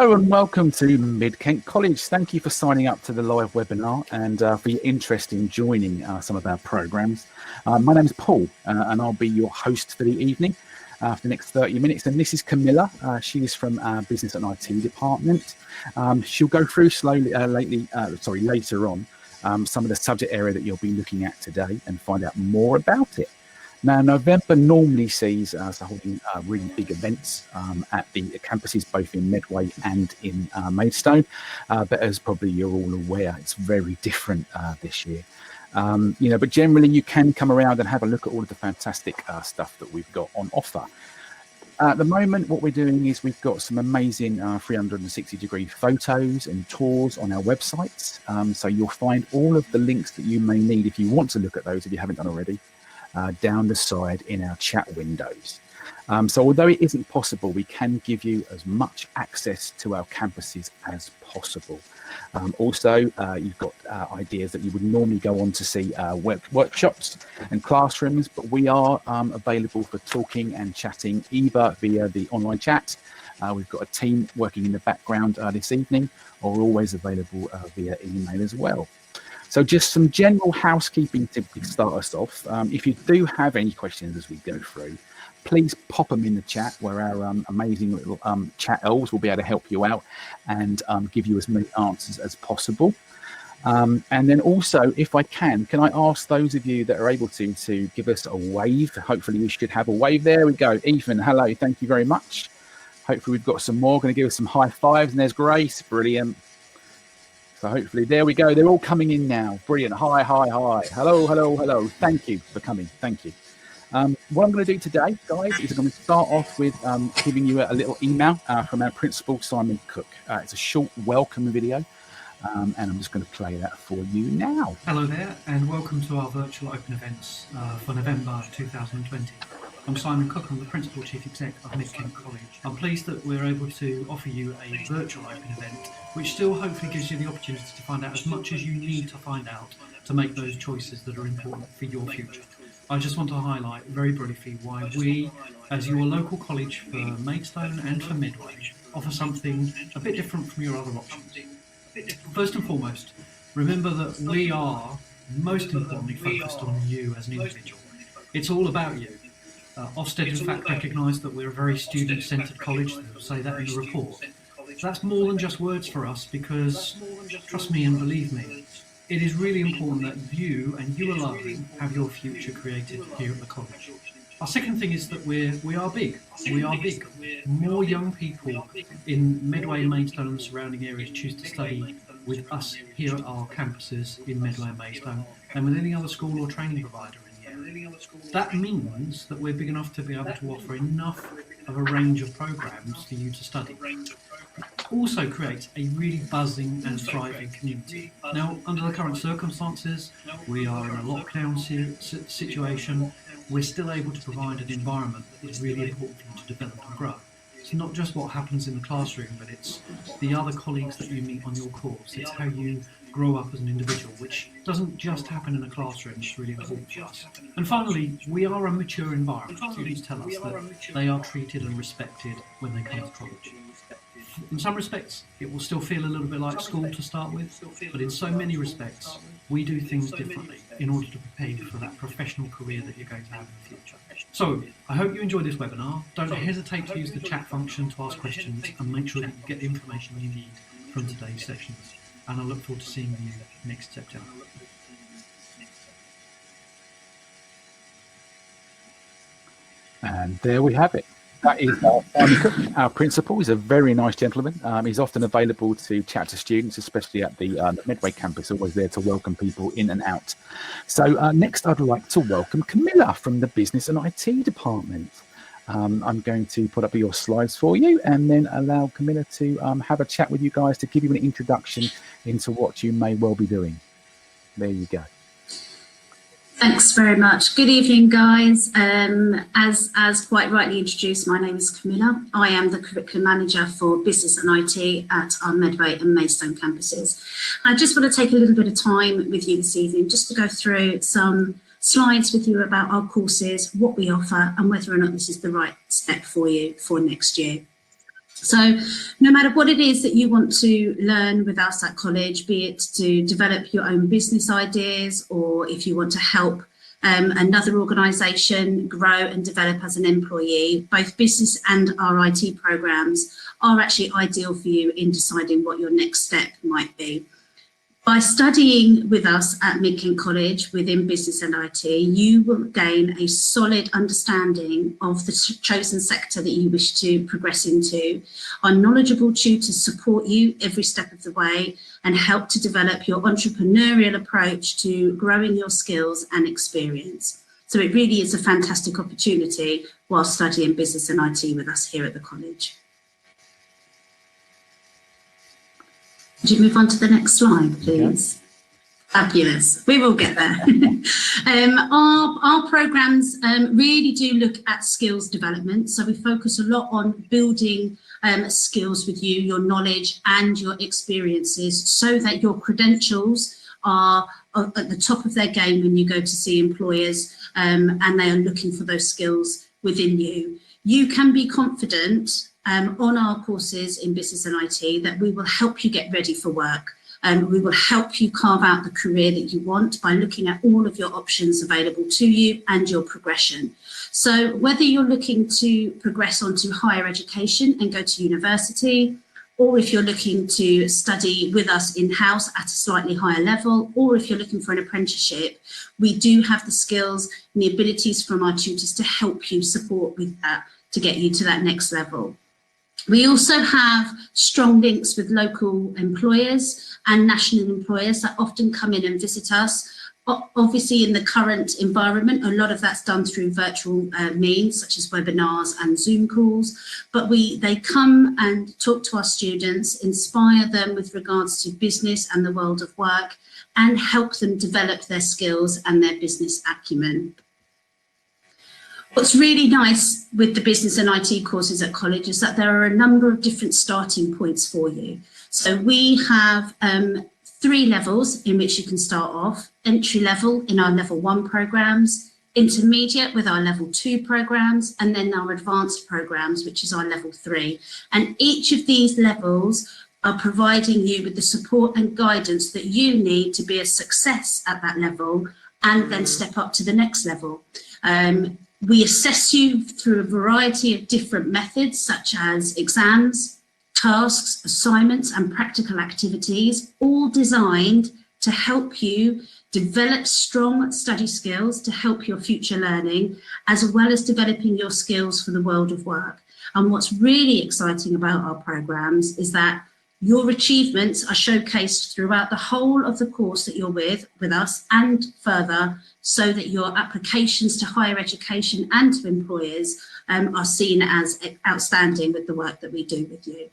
Hello and welcome to Mid-Kent College. Thank you for signing up to the live webinar and for your interest in joining some of our programs. My name is Paul and I'll be your host for the evening for the next 30 minutes. And this is Camilla. She is from our Business and IT department. She'll go through later on some of the subject area that you'll be looking at today and find out more about it. Now, November normally sees us holding really big events at the campuses, both in Medway and in Maidstone. But as probably you're all aware, it's very different this year. But generally you can come around and have a look at all of the fantastic stuff that we've got on offer. At the moment, what we're doing is we've got some amazing 360-degree photos and tours on our websites. So you'll find all of the links that you may need if you want to look at those, if you haven't done already. Down the side in our chat windows. So although it isn't possible, we can give you as much access to our campuses as possible. Also, you've got ideas that you would normally go on to see workshops and classrooms, but we are available for talking and chatting either via the online chat. We've got a team working in the background this evening, or we're always available via email as well. So just some general housekeeping to start us off. If you do have any questions as we go through, please pop them in the chat where our amazing little chat elves will be able to help you out and give you as many answers as possible. And then also, if I can I ask those of you that are able to give us a wave? Hopefully we should have a wave. There we go. Ethan, hello. Thank you very much. Hopefully we've got some more. Going to give us some high fives. And there's Grace. Brilliant. So hopefully, there we go. They're all coming in now. Brilliant. Hi, hi, hi. Hello, hello, hello. Thank you for coming. Thank you. What I'm going to do today, guys, is I'm going to start off with giving you a little email from our principal, Simon Cook. It's a short welcome video, and I'm just going to play that for you now. Hello there, and welcome to our virtual open events for November 2020. I'm Simon Cook. I'm the Principal Chief Exec of Mid-Kent College. I'm pleased that we're able to offer you a virtual open event, which still hopefully gives you the opportunity to find out as much as you need to find out to make those choices that are important for your future. I just want to highlight very briefly why we, as your local college for Maidstone and for Medway, offer something a bit different from your other options. First and foremost, remember that we are most importantly focused on you as an individual. It's all about you. Ofsted, in fact, recognised that we're a very student-centred college. They'll say that in the report. That's more than just words for us, because, trust me and believe me, it is really important that you and you alone have your future created here at the college. Our second thing is that we are big. We are big. More young people in Medway, Maidstone and the surrounding areas choose to study with us here at our campuses in Medway and Maidstone than with any other school or training provider. That means that we're big enough to be able to offer enough of a range of programs for you to study. It also creates a really buzzing and thriving community. Now, under the current circumstances, we are in a lockdown situation. We're still able to provide an environment that is really important for you to develop and grow. It's not just what happens in the classroom, but it's the other colleagues that you meet on your course. It's how you grow up as an individual, which doesn't just happen in a classroom. It's really important to us. And finally, we are a mature environment. Students tell us that they are treated and respected when they come to college. In some respects, it will still feel a little bit like school to start with, but in so many respects, we do things differently in order to prepare you for that professional career that you're going to have in the future. So, I hope you enjoyed this webinar. Don't hesitate to use the chat function to ask questions, and make sure that you get the information you need from today's sessions. And I look forward to seeing you next September. And there we have it. That is Simon Cook, our principal. He's a very nice gentleman. He's often available to chat to students, especially at the Medway campus, always there to welcome people in and out. So next I'd like to welcome Camilla from the Business and IT department. I'm going to put up your slides for you and then allow Camilla to have a chat with you guys to give you an introduction into what you may well be doing. There you go. Thanks very much. Good evening, guys. As quite rightly introduced, my name is Camilla. I am the curriculum manager for Business and IT at our Medway and Maidstone campuses. I just want to take a little bit of time with you this evening just to go through some slides with you about our courses, what we offer, and whether or not this is the right step for you for next year. So no matter what it is that you want to learn with us at college, be it to develop your own business ideas, or if you want to help another organisation grow and develop as an employee, both business and our IT programmes are actually ideal for you in deciding what your next step might be. By studying with us at Mid-Kent College within Business and IT, you will gain a solid understanding of the chosen sector that you wish to progress into. Our knowledgeable tutors support you every step of the way and help to develop your entrepreneurial approach to growing your skills and experience. So it really is a fantastic opportunity while studying Business and IT with us here at the college. Could you move on to the next slide, please? Okay. Fabulous. We will get there. Our programmes really do look at skills development. So we focus a lot on building skills with you, your knowledge and your experiences, so that your credentials are at the top of their game when you go to see employers and they are looking for those skills within you. You can be confident on our courses in Business and IT that we will help you get ready for work. We will help you carve out the career that you want by looking at all of your options available to you and your progression. So whether you're looking to progress onto higher education and go to university, or if you're looking to study with us in-house at a slightly higher level, or if you're looking for an apprenticeship, we do have the skills and the abilities from our tutors to help you support with that to get you to that next level. We also have strong links with local employers and national employers that often come in and visit us. Obviously, in the current environment, a lot of that's done through virtual means, such as webinars and Zoom calls, but they come and talk to our students, inspire them with regards to business and the world of work, and help them develop their skills and their business acumen. What's really nice with the Business and IT courses at college is that there are a number of different starting points for you. So we have 3 levels in which you can start off: entry level in our level 1 programs, intermediate with our level 2 programs, and then our advanced programs, which is our level 3. And each of these levels are providing you with the support and guidance that you need to be a success at that level and then step up to the next level. We assess you through a variety of different methods, such as exams, tasks, assignments, and practical activities, all designed to help you develop strong study skills to help your future learning, as well as developing your skills for the world of work. And what's really exciting about our programs is that your achievements are showcased throughout the whole of the course that you're with us and further, so that your applications to higher education and to employers are seen as outstanding with the work that we do with you.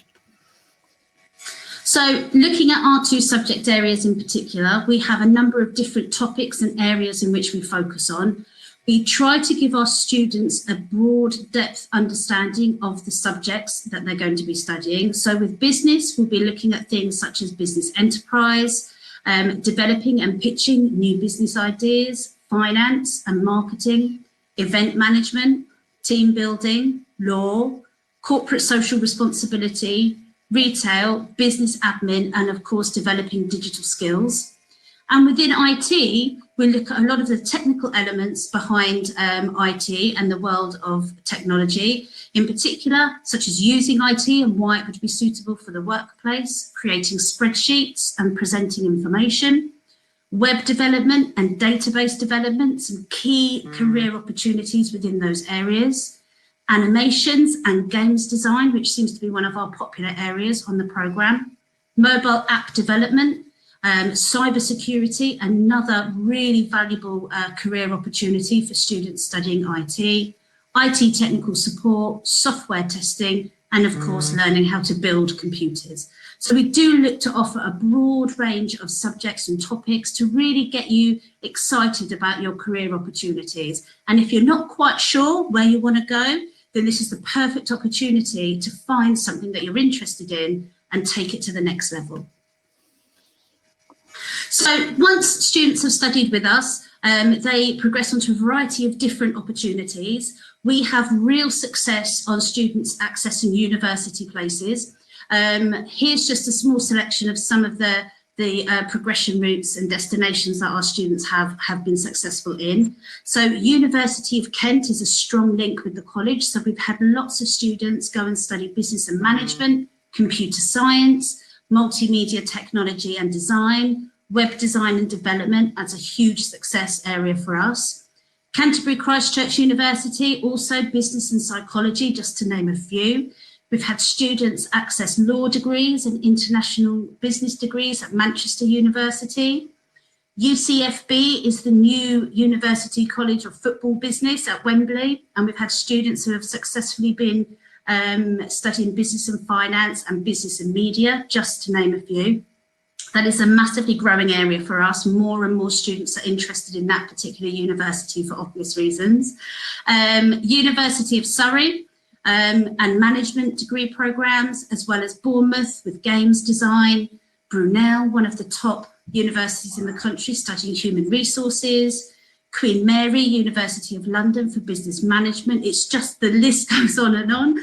So looking at our 2 subject areas in particular, we have a number of different topics and areas in which we focus on. We try to give our students a broad depth understanding of the subjects that they're going to be studying. So with business, we'll be looking at things such as business enterprise, developing and pitching new business ideas, finance and marketing, event management, team building, law, corporate social responsibility, retail, business admin, and of course, developing digital skills. And within IT, we look at a lot of the technical elements behind IT and the world of technology, in particular, such as using IT and why it would be suitable for the workplace, creating spreadsheets and presenting information, web development and database development, some key career opportunities within those areas, animations and games design, which seems to be one of our popular areas on the programme, mobile app development, cybersecurity, another really valuable career opportunity for students studying IT technical support, software testing, and of course, learning how to build computers. So we do look to offer a broad range of subjects and topics to really get you excited about your career opportunities. And if you're not quite sure where you want to go, then this is the perfect opportunity to find something that you're interested in and take it to the next level. So once students have studied with us, they progress onto a variety of different opportunities. We have real success on students accessing university places. Here's just a small selection of some of the progression routes and destinations that our students have been successful in. So University of Kent is a strong link with the college. So we've had lots of students go and study business and management, computer science, multimedia technology and design, web design and development. That's a huge success area for us. Canterbury Christchurch University, also business and psychology, just to name a few. We've had students access law degrees and international business degrees at Manchester University. UCFB is the new University College of Football Business at Wembley, and we've had students who have successfully been studying business and finance and business and media, just to name a few. That is a massively growing area for us. More and more students are interested in that particular university for obvious reasons. University of Surrey and management degree programs, as well as Bournemouth with games design, Brunel, one of the top universities in the country studying human resources, Queen Mary, University of London for business management. It's just, the list goes on and on.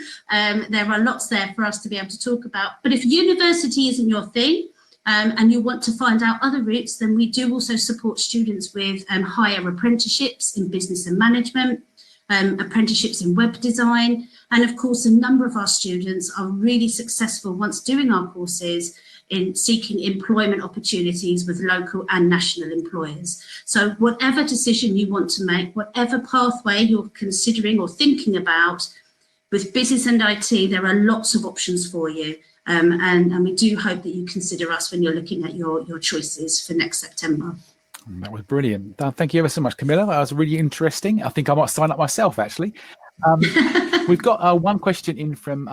There are lots there for us to be able to talk about. But if university isn't your thing, and you want to find out other routes, then we do also support students with higher apprenticeships in business and management, apprenticeships in web design. And of course, a number of our students are really successful once doing our courses in seeking employment opportunities with local and national employers. So whatever decision you want to make, whatever pathway you're considering or thinking about, with Business and IT, there are lots of options for you. And we do hope that you consider us when you're looking at your choices for next September. That was brilliant. Thank you ever so much, Camilla. That was really interesting. I think I might sign up myself, actually. We've got one question in from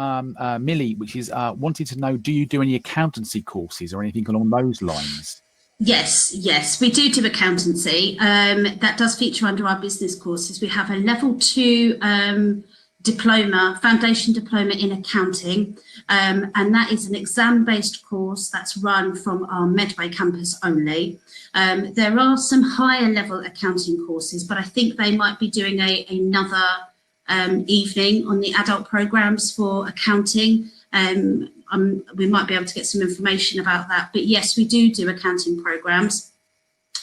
Millie, which is wanting to know, do you do any accountancy courses or anything along those lines? Yes, we do accountancy. That does feature under our business courses. We have a level 2 diploma, foundation diploma in accounting, and that is an exam-based course that's run from our Medway campus only. There are some higher level accounting courses, but I think they might be doing another evening on the adult programs for accounting. We might be able to get some information about that, but yes, we do accounting programs.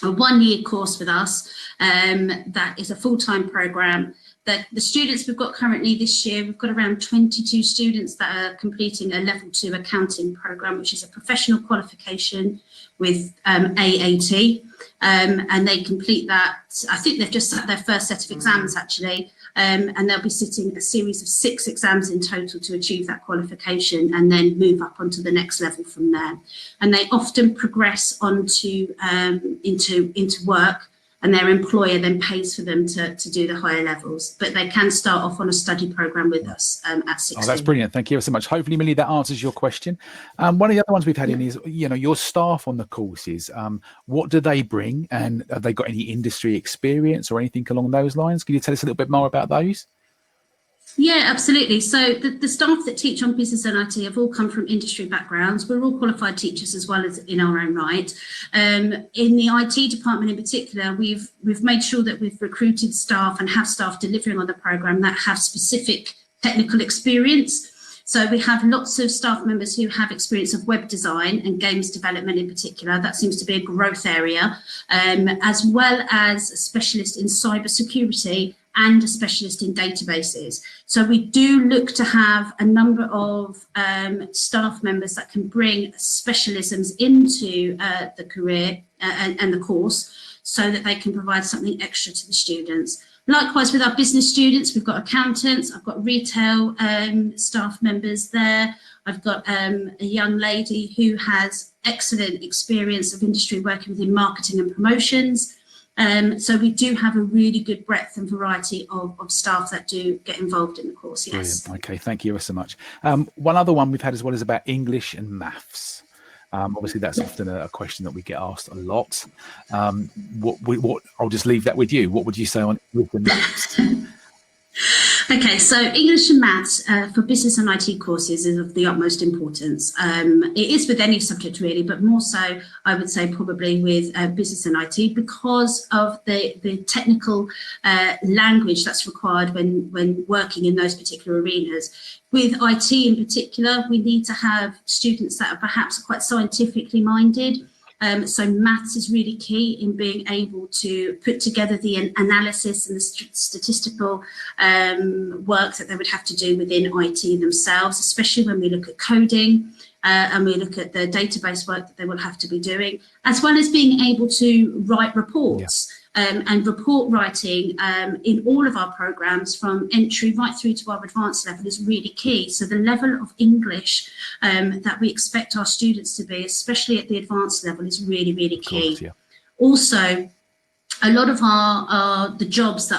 A 1-year course with us, that is a full-time program. That the students we've got currently this year, we've got around 22 students that are completing a level 2 accounting program, which is a professional qualification with AAT, and they complete that. I think they've just sat their first set of exams actually, and they'll be sitting a series of 6 exams in total to achieve that qualification, and then move up onto the next level from there. And they often progress onto into work, and their employer then pays for them to do the higher levels. But they can start off on a study program with us at 16. Oh, that's brilliant. Thank you so much. Hopefully, Millie, that answers your question. One of the other ones we've had in is, your staff on the courses. What do they bring? And have they got any industry experience or anything along those lines? Can you tell us a little bit more about those? Yeah, absolutely. So the staff that teach on Business and IT have all come from industry backgrounds. We're all qualified teachers as well as in our own right. In the IT department in particular, we've made sure that we've recruited staff and have staff delivering on the programme that have specific technical experience. So we have lots of staff members who have experience of web design and games development in particular. That seems to be a growth area, as well as a specialist in cybersecurity and a specialist in databases. So we do look to have a number of staff members that can bring specialisms into the career and the course, so that they can provide something extra to the students. Likewise with our business students, we've got accountants, I've got retail staff members there. I've got a young lady who has excellent experience of industry working within marketing and promotions. So we do have a really good breadth and variety of staff that do get involved in the course, yes. Brilliant. Okay, thank you so much. One other one we've had as well is about English and maths. Obviously, that's often a question that we get asked a lot. What I'll just leave that with you. What would you say on English and maths? Okay, so English and Maths for business and IT courses is of the utmost importance. It is with any subject really, but more so I would say probably with business and IT because of the technical language that's required when working in those particular arenas. With IT in particular, we need to have students that are perhaps quite scientifically minded. So maths is really key in being able to put together the analysis and the statistical work that they would have to do within IT themselves, especially when we look at coding and we look at the database work that they will have to be doing, as well as being able to write reports. And report writing in all of our programs from entry right through to our advanced level is really key. So the level of English that we expect our students to be, especially at the advanced level, is really, really key. Course, yeah. Also, a lot of the jobs that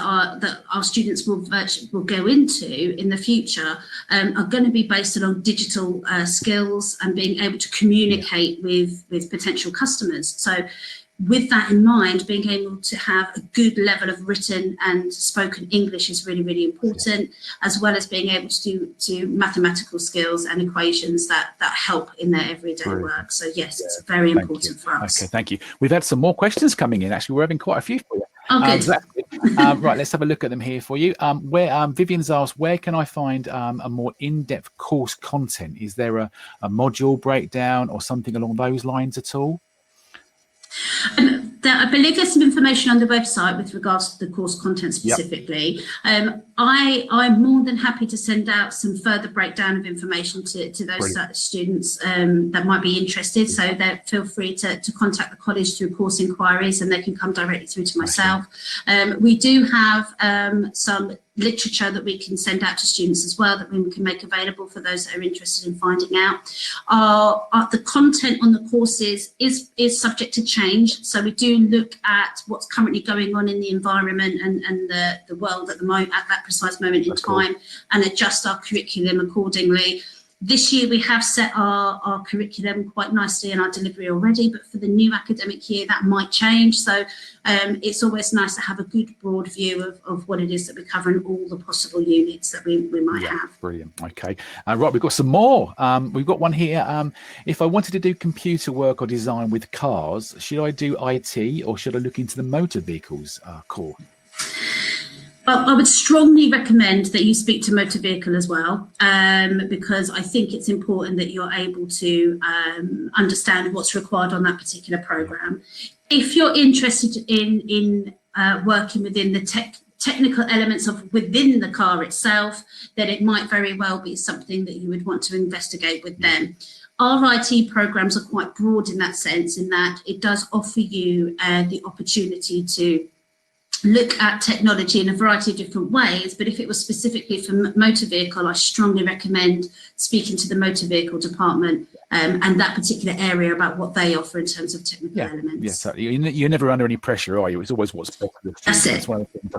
our students will go into in the future are going to be based on digital skills and being able to communicate with potential customers. So with that in mind, being able to have a good level of written and spoken English is really, really important, as well as being able to do mathematical skills and equations that help in their everyday work. So yes, it's very important for us. Okay, thank you. We've had some more questions coming in. Actually, we're having quite a few for you. Oh, good. So that's good. Right, let's have a look at them here for you. Vivian's asked, where can I find a more in-depth course content? Is there a module breakdown or something along those lines at all? I believe there's some information on the website with regards to the course content specifically. Yep. I'm more than happy to send out some further breakdown of information to those students that might be interested. So that feel free to contact the college through course inquiries, and they can come directly through to myself. We do have some literature that we can send out to students as well that we can make available for those that are interested in finding out. The content on the courses is subject to change, so we do look at what's currently going on in the environment and the world at that precise moment in time, and adjust our curriculum accordingly. This year we have set our curriculum quite nicely in our delivery already, but for the new academic year that might change. So it's always nice to have a good broad view of what it is that we cover in all the possible units that we might have. Brilliant. Okay. Right, we've got some more. We've got one here. If I wanted to do computer work or design with cars, should I do IT or should I look into the motor vehicles core? Well, I would strongly recommend that you speak to motor vehicle as well, because I think it's important that you're able to understand what's required on that particular program. If you're interested in working within the technical elements of within the car itself, then it might very well be something that you would want to investigate with them. Our IT programs are quite broad in that sense, in that it does offer you the opportunity to look at technology in a variety of different ways, but if it was specifically for motor vehicle, I strongly recommend speaking to the motor vehicle department and that particular area about what they offer in terms of technical elements. Yeah, so you're never under any pressure, are you? It's always what's best for the students.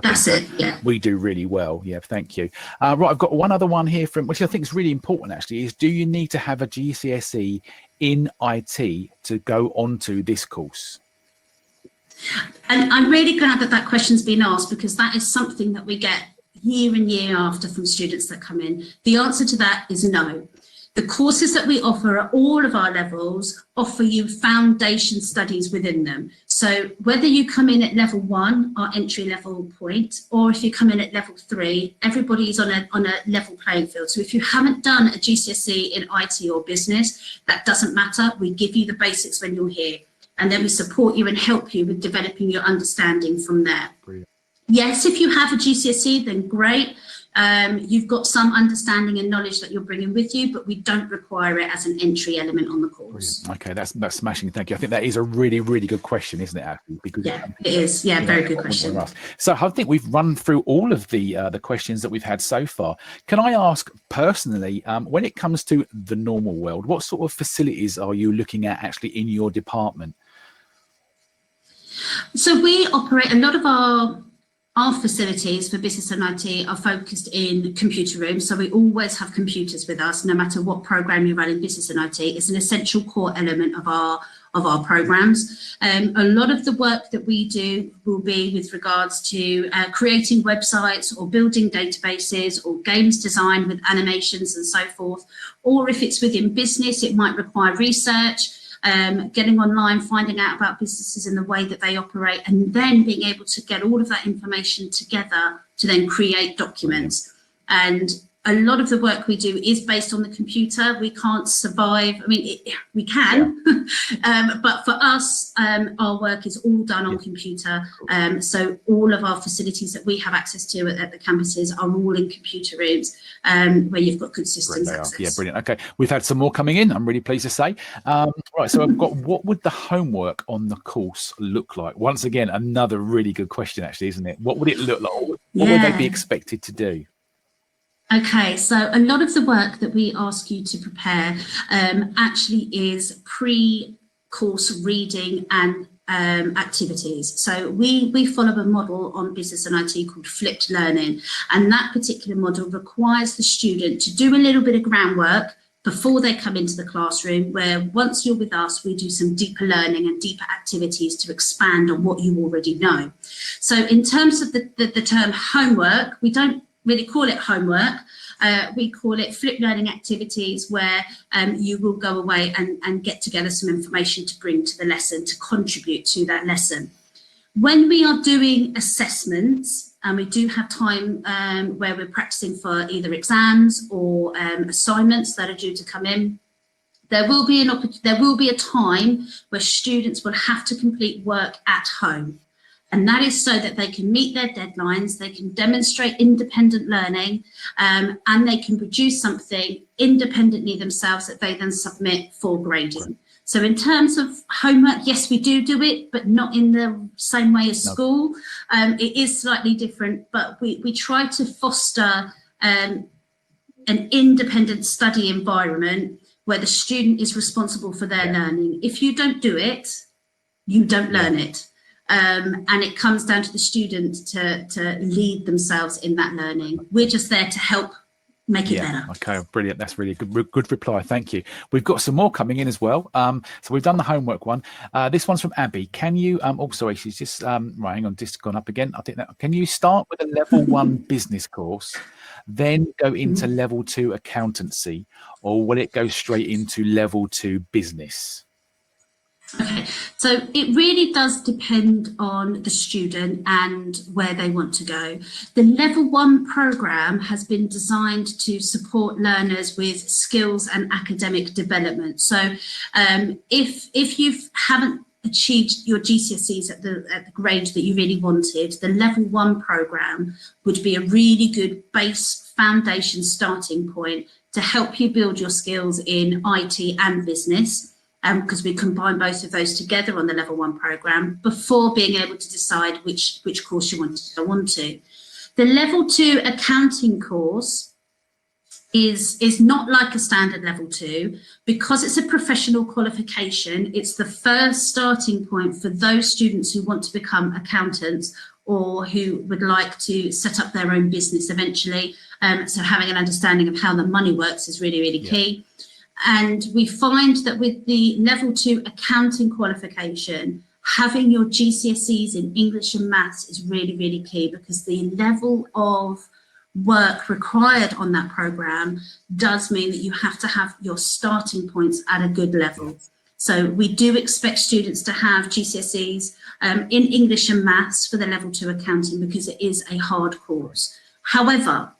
That's it. Yeah. We do really well. Yeah, thank you. Right, I've got one other one here from, which I think is really important actually, is do you need to have a GCSE in IT to go onto this course? And I'm really glad that question's been asked, because that is something that we get year in, year after from students that come in. The answer to that is no. The courses that we offer at all of our levels offer you foundation studies within them. So whether you come in at level 1, our entry level point, or if you come in at level 3, everybody's on a level playing field. So if you haven't done a GCSE in IT or business, that doesn't matter. We give you the basics when you're here, and then we support you and help you with developing your understanding from there. Brilliant. Yes, if you have a GCSE, then great. You've got some understanding and knowledge that you're bringing with you, but we don't require it as an entry element on the course. Brilliant. Okay, that's smashing. Thank you. I think that is a really, really good question, isn't it, actually? Because it is. Yeah, very good question. So I think we've run through all of the questions that we've had so far. Can I ask personally, when it comes to the normal world, what sort of facilities are you looking at actually in your department? So we operate, a lot of our facilities for business and IT are focused in computer rooms. So we always have computers with us, no matter what program you run in business and IT. It's an essential core element of of our programs. A lot of the work that we do will be with regards to creating websites or building databases or games design with animations and so forth. Or if it's within business, it might require research, getting online, finding out about businesses and the way that they operate, and then being able to get all of that information together to then create documents. And a lot of the work we do is based on the computer. We can't survive. I mean, we can, but for us, our work is all done on computer. So all of our facilities that we have access to at the campuses are all in computer rooms where you've got good systems access. Yeah, brilliant. Okay, we've had some more coming in, I'm really pleased to say. Right, so I've got, what would the homework on the course look like? Once again, another really good question, actually, isn't it? What would it look like? What would they be expected to do? Okay, so a lot of the work that we ask you to prepare actually is pre-course reading and activities. So we follow a model on Business and IT called flipped learning, and that particular model requires the student to do a little bit of groundwork before they come into the classroom, where once you're with us, we do some deeper learning and deeper activities to expand on what you already know. So in terms of the term homework, we don't really call it homework. We call it flipped learning activities, where you will go away and get together some information to bring to the lesson, to contribute to that lesson. When we are doing assessments, and we do have time where we're practicing for either exams or assignments that are due to come in, there will be a time where students will have to complete work at home. And that is so that they can meet their deadlines, they can demonstrate independent learning, and they can produce something independently themselves that they then submit for grading. So in terms of homework, yes, we do it, but not in the same way as school. It is slightly different, but we try to foster an independent study environment where the student is responsible for their learning. If you don't do it, you don't learn it. And it comes down to the student to lead themselves in that learning. We're just there to help make it better. Okay, brilliant. That's really good reply. Thank you. We've got some more coming in as well. So we've done the homework one. This one's from Abby. Can you also, she's just right, hang on, just gone up again. I think that, can you start with a level 1 business course, then go into level 2 accountancy, or will it go straight into level 2 business? Okay, so it really does depend on the student and where they want to go. The level 1 programme has been designed to support learners with skills and academic development. So if you haven't achieved your GCSEs at the grade that you really wanted, the level 1 programme would be a really good base foundation starting point to help you build your skills in IT and business. Because we combine both of those together on the level 1 programme before being able to decide which course you want to go on to. The level 2 accounting course is not like a standard level 2, because it's a professional qualification. It's the first starting point for those students who want to become accountants or who would like to set up their own business eventually. So having an understanding of how the money works is really, really key. And we find that with the level 2 accounting qualification, having your GCSEs in English and maths is really, really key, because the level of work required on that programme does mean that you have to have your starting points at a good level. So we do expect students to have GCSEs in English and maths for the level 2 accounting, because it is a hard course. However,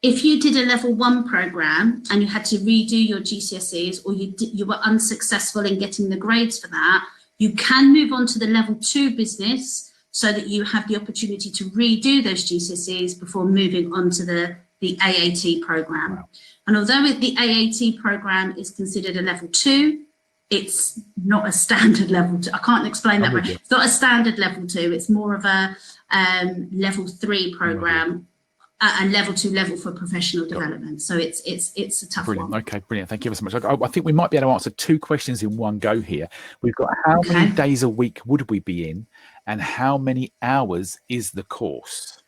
if you did a level 1 programme and you had to redo your GCSEs, or you were unsuccessful in getting the grades for that, you can move on to the level 2 business, so that you have the opportunity to redo those GCSEs before moving on to the AAT programme. Wow. And although the AAT programme is considered a level 2, it's not a standard level 2. I can't explain that. It's not a standard level 2. It's more of a level 3 programme. And level 2 level for professional development. So it's a tough one. Okay, brilliant. Thank you ever so much. I think we might be able to answer 2 questions in one go here. We've got how many days a week would we be in, and how many hours is the course?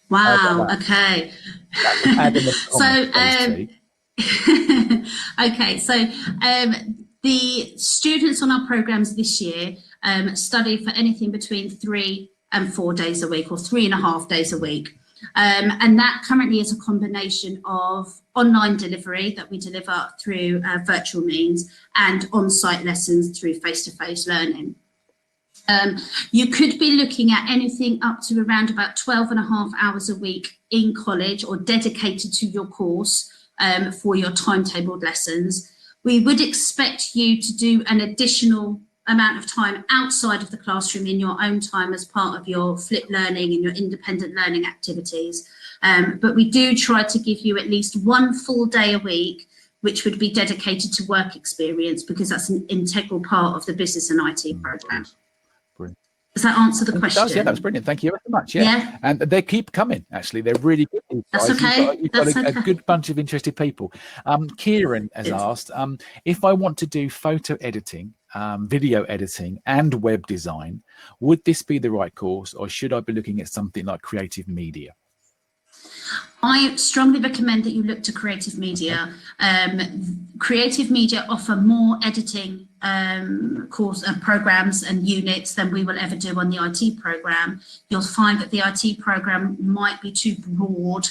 Wow. Okay. So okay, so The students on our programs this year study for anything between 3 and 4 days a week, or 3.5 days a week. And that currently is a combination of online delivery that we deliver through virtual means and on-site lessons through face-to-face learning. You could be looking at anything up to around about 12.5 hours a week in college or dedicated to your course for your timetabled lessons. We would expect you to do an additional amount of time outside of the classroom in your own time as part of your flipped learning and your independent learning activities. But we do try to give you at least one full day a week, which would be dedicated to work experience, because that's an integral part of the Business and IT program. Brilliant. Does that answer the question? It does, yeah, that was brilliant. Thank you very much. Yeah. And they keep coming, actually. They're really good. That's okay. You've got a good bunch of interested people. Kieran has asked, if I want to do photo editing, video editing and web design, would this be the right course, or should I be looking at something like creative media? I strongly recommend that you look to creative media. Creative media offer more editing course programs and units than we will ever do on the IT program. You'll find that the IT program might be too broad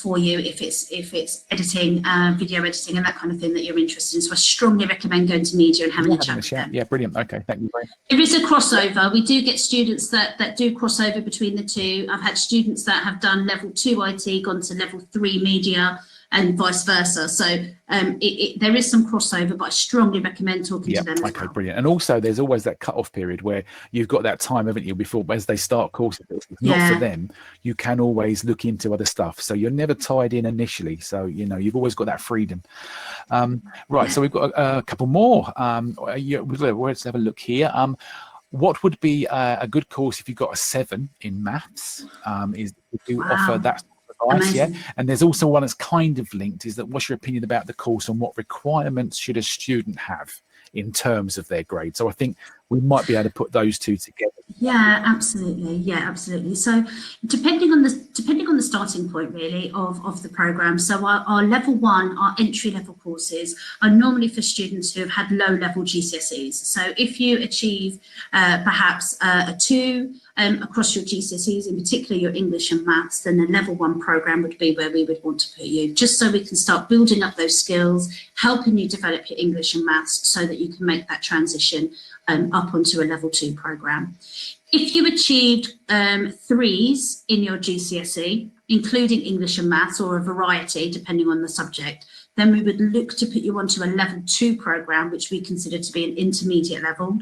for you if it's editing, video editing and that kind of thing that you're interested in. So I strongly recommend going to media and having a chat with them. Yeah, brilliant. Okay, thank you very much. There is a crossover. We do get students that do cross over between the two. I've had students that have done level 2 IT, gone to level 3 media, and vice versa. So there is some crossover, but I strongly recommend talking to them as well. Brilliant. And also there's always that cut-off period where you've got that time, haven't you, before as they start courses. If it's not for them, you can always look into other stuff. So you're never tied in initially. So, you know, you've always got that freedom. Right, so we've got a couple more. Let's have a look here. What would be a good course if you got a 7 in maths? Is to offer that advice, yeah. And there's also one that's kind of linked, is that what's your opinion about the course and what requirements should a student have in terms of their grade? So I think we might be able to put those two together. Yeah, absolutely. So depending on the starting point really of the program. So our level 1, our entry level courses are normally for students who have had low level GCSEs. So if you achieve perhaps a 2 across your GCSEs, in particular your English and maths, then the level 1 program would be where we would want to put you, just so we can start building up those skills, helping you develop your English and maths so that you can make that transition up onto a level 2 program. If you achieved 3s in your GCSE, including English and maths or a variety depending on the subject, then we would look to put you onto a level 2 program, which we consider to be an intermediate level.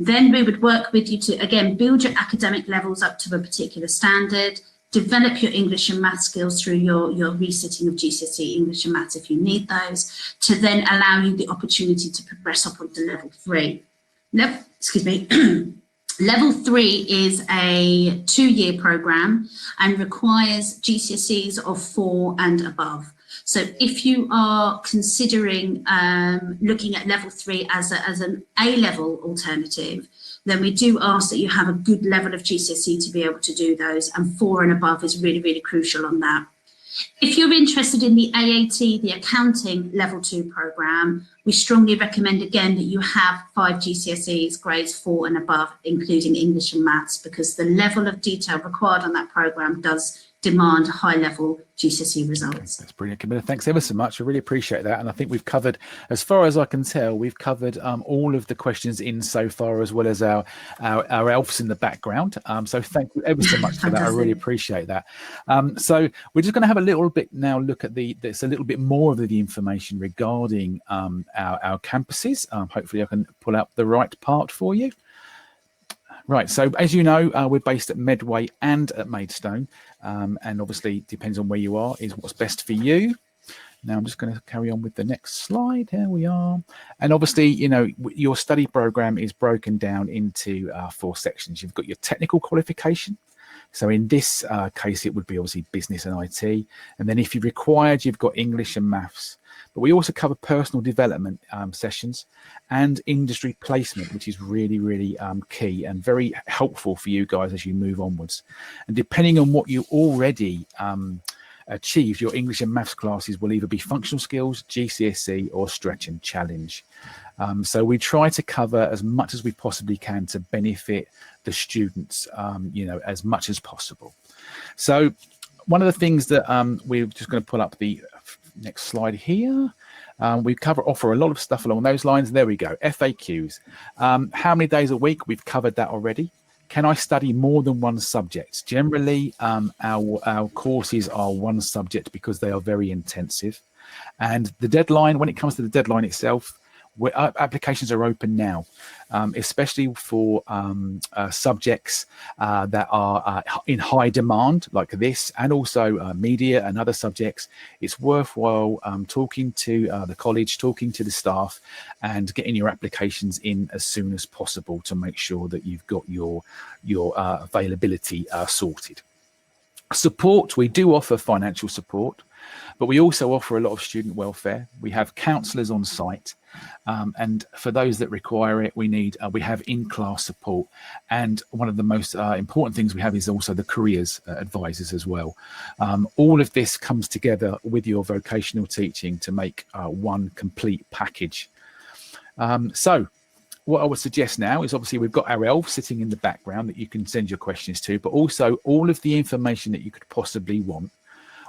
Then we would work with you to, again, build your academic levels up to a particular standard, develop your English and maths skills through your resitting of GCSE English and maths if you need those, to then allow you the opportunity to progress up onto level 3. Level 3 is a 2-year program and requires GCSEs of 4 and above. So if you are considering looking at level 3 as an A-level alternative, then we do ask that you have a good level of GCSE to be able to do those, and 4 and above is really, really crucial on that. If you're interested in the AAT, the accounting level 2 program, we strongly recommend again that you have 5 GCSEs, grades 4 and above, including English and maths, because the level of detail required on that program does demand high level GCSE results. That's brilliant, Camilla. Thanks ever so much. I really appreciate that. And I think we've covered, as far as I can tell, we've covered all of the questions in so far, as well as our elves in the background. So thank you ever so much for that. I really appreciate that. So we're just going to have a little bit now look at there's a little bit more of the information regarding our campuses. Hopefully I can pull out the right part for you. Right, so as you know, we're based at Medway and at Maidstone, and obviously depends on where you are is what's best for you. Now I'm just going to carry on with the next slide. Here we are. And obviously, you know, your study program is broken down into 4 sections. You've got your technical qualification. So in this case, it would be obviously business and IT. And then if you're required, you've got English and maths. But we also cover personal development sessions and industry placement, which is really, really key and very helpful for you guys as you move onwards. And depending on what you already achieved, your English and maths classes will either be functional skills, GCSE, or stretch and challenge. So we try to cover as much as we possibly can to benefit the students, as much as possible. So one of the things that we're just going to pull up the next slide here. We offer a lot of stuff along those lines. There we go. FAQs. How many days a week? We've covered that already. Can I study more than one subject? Generally, our courses are one subject because they are very intensive. And the deadline, when it comes to the deadline itself, applications are open now, especially for subjects that are in high demand like this, and also media and other subjects. It's worthwhile talking to the college, talking to the staff, and getting your applications in as soon as possible to make sure that you've got your availability sorted. Support, we do offer financial support, but we also offer a lot of student welfare. We have counsellors on site, and for those that require it, we have in-class support. And one of the most important things we have is also the careers advisors as well. All of this comes together with your vocational teaching to make one complete package. So what I would suggest now is, obviously we've got our elf sitting in the background that you can send your questions to, but also all of the information that you could possibly want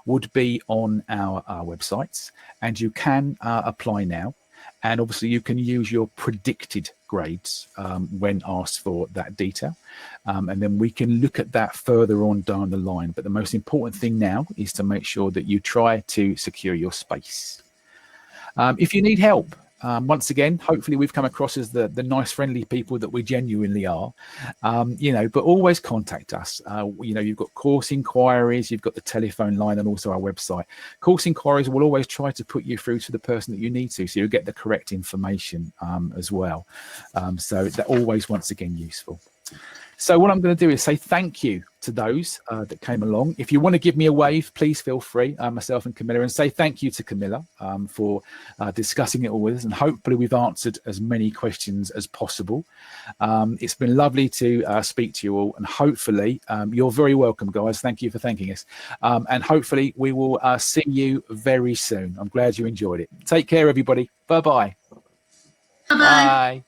would be on our websites, and you can apply now. And obviously you can use your predicted grades when asked for that detail. And then we can look at that further on down the line. But the most important thing now is to make sure that you try to secure your space. If you need help, once again, hopefully we've come across as the nice, friendly people that we genuinely are, but always contact us. You've got course inquiries, you've got the telephone line, and also our website. Course inquiries will always try to put you through to the person that you need to, so you'll get the correct information as well. So that always, once again, useful. So what I'm going to do is say thank you to those that came along. If you want to give me a wave, please feel free, myself and Camilla, and say thank you to Camilla for discussing it all with us. And hopefully we've answered as many questions as possible. It's been lovely to speak to you all, and hopefully you're very welcome, guys. Thank you for thanking us. And hopefully we will see you very soon. I'm glad you enjoyed it. Take care, everybody. Bye-bye. Bye-bye. Bye.